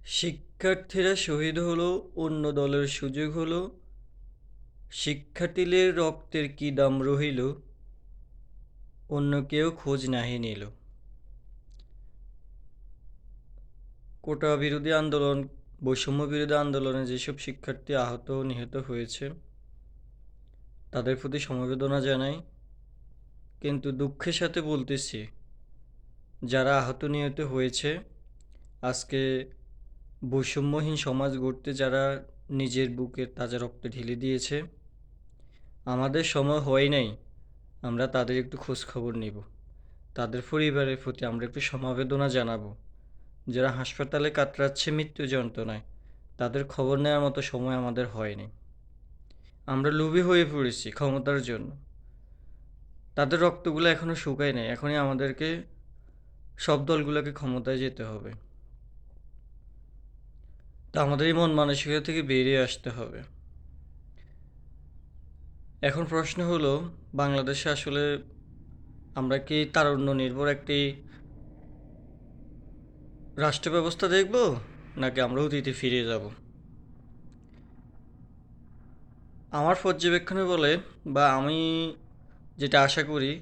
শিক্ষার্থীরা শহীদ হলো, অন্য দলের সুযোগ হলো, শিক্ষার্থীদের রক্তের কি দাম রহিল, অন্য কেউ খোঁজ নাহি নিল। কোটা বিরোধী আন্দোলন, বৈষম্য বিরোধী আন্দোলনে যেসব শিক্ষার্থী আহত ও নিহত হয়েছে তাদের প্রতি সমবেদনা জানাই, কিন্তু দুঃখের সাথে বলতেছি যারা আহত নিহত হয়েছে, আজকে বৈষম্যহীন সমাজ গড়তে যারা নিজের বুকের তাজা রক্ত ঢেলে দিয়েছে, আমাদের সময় হয় নাই আমরা তাদের একটু খোঁজ খবর নিব, তাদের পরিবারের প্রতি আমরা একটু সমবেদনা জানাবো। যারা হাসপাতালে কাতরাচ্ছে মৃত্যু যন্ত্রণায়, তাদের খবর নেওয়ার মতো সময় আমাদের হয়নি। আমরা লোভী হয়ে পড়েছি ক্ষমতার জন্য। তাদের রক্তগুলো এখনো শুকায় নাই, এখনই আমাদেরকে সব দলগুলোকে ক্ষমতায় যেতে হবে। তা আমাদের এই মন মানসিকতা থেকে বেরিয়ে আসতে হবে। এখন প্রশ্ন হলো, বাংলাদেশে আসলে আমরা কি তারুণ্য নির্ভর একটি রাষ্ট্র ব্যবস্থা দেখব, নাকি আমরা অতীতে ফিরে যাব? আমার পর্যবেক্ষণে বলে, বা আমি যেটা আশা করি,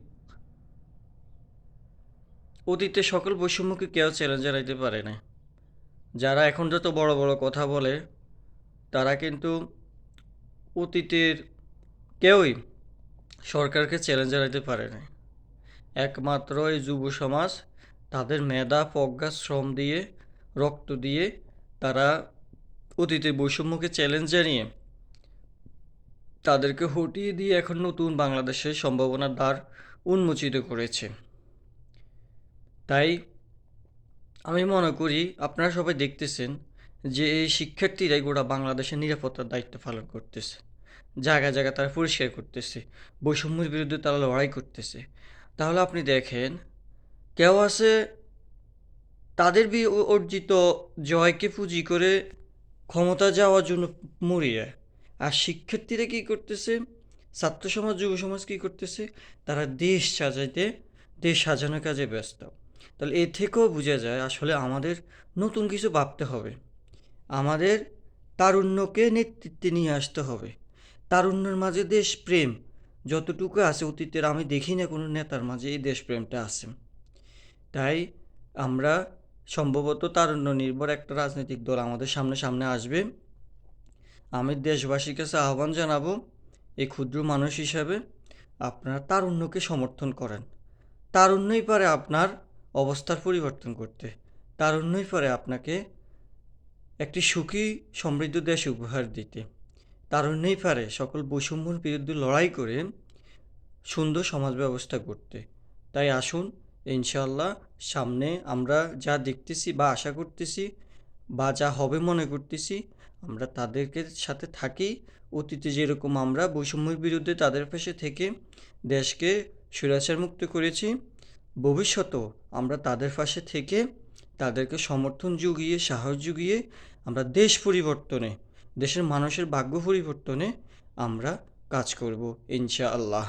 অতীতে সকল বৈষম্যকে কেউ চ্যালেঞ্জ জানাইতে পারে না। যারা এখন যত বড় বড় কথা বলে, তারা কিন্তু অতীতের কেউই সরকারকে চ্যালেঞ্জ জানাইতে পারে না। একমাত্র এই যুব সমাজ তাদের মেধা, প্রজ্ঞা, শ্রম দিয়ে, রক্ত দিয়ে তারা অতীতের বৈষম্যকে চ্যালেঞ্জ জানিয়ে তাদেরকে হটিয়ে দিয়ে এখন নতুন বাংলাদেশের সম্ভাবনার দ্বার উন্মোচিত করেছে। তাই আমি মনে করি, আপনারা সবাই দেখতেছেন যে এই শিক্ষার্থীরাই গোটা বাংলাদেশের নিরাপত্তার দায়িত্ব পালন করতেছে। জায়গায় জায়গায় তারা পরিষ্কার করতেছে, বৈষম্যের বিরুদ্ধে তারা লড়াই করতেছে। তাহলে আপনি দেখেন, কেউ আছে তাদের অর্জিত জয়কে পুঁজি করে ক্ষমতা যাওয়ার জন্য মরিয়া, আর শিক্ষার্থীরা কী করতেছে, ছাত্র সমাজ, যুব সমাজ কী করতেছে, তারা দেশ সাজাইতে, দেশ সাজানোর কাজে ব্যস্ত। তাহলে এ থেকেও বোঝা যায় আসলে আমাদের নতুন কিছু ভাবতে হবে। আমাদের তারুণ্যকে নেতৃত্বে নিয়ে আসতে হবে। তারুণ্যের মাঝে দেশপ্রেম যতটুকু আছে, অতীতের আমি দেখি না কোনো নেতার মাঝে এই দেশপ্রেমটা আছে। তাই আমরা সম্ভবত তারুণ্য নির্ভর একটা রাজনৈতিক দল আমাদের সামনে সামনে আসবে। আমি দেশবাসীর কাছে আহ্বান জানাবো, এই ক্ষুদ্র মানুষ হিসাবে আপনারা তারুণ্যকে সমর্থন করেন। তারুণ্যই পারে আপনার অবস্থার পরিবর্তন করতে। তারুণ্যই পারে আপনাকে একটি সুখী সমৃদ্ধ দেশ উপহার দিতে। তারুণ্যই পারে সকল বৈষম্যর বিরুদ্ধে লড়াই করে সুন্দর সমাজ ব্যবস্থা করতে। তাই আসুন, ইনশাআল্লাহ সামনে আমরা যা দেখতেছি বা আশা করতেছি বা যা হবে মনে করতেছি, আমরা তাদেরকে সাথে থাকি। অতীতে যেরকম আমরা বৈষম্যের বিরুদ্ধে তাদের পাশে থেকে দেশকে স্বৈরাচার মুক্ত করেছি, ভবিষ্যতেও আমরা তাদের পাশে থেকে তাদেরকে সমর্থন জুগিয়ে, সাহস জুগিয়ে আমরা দেশ পরিবর্তনে, দেশের মানুষের ভাগ্য পরিবর্তনে আমরা কাজ করব ইনশাআল্লাহ।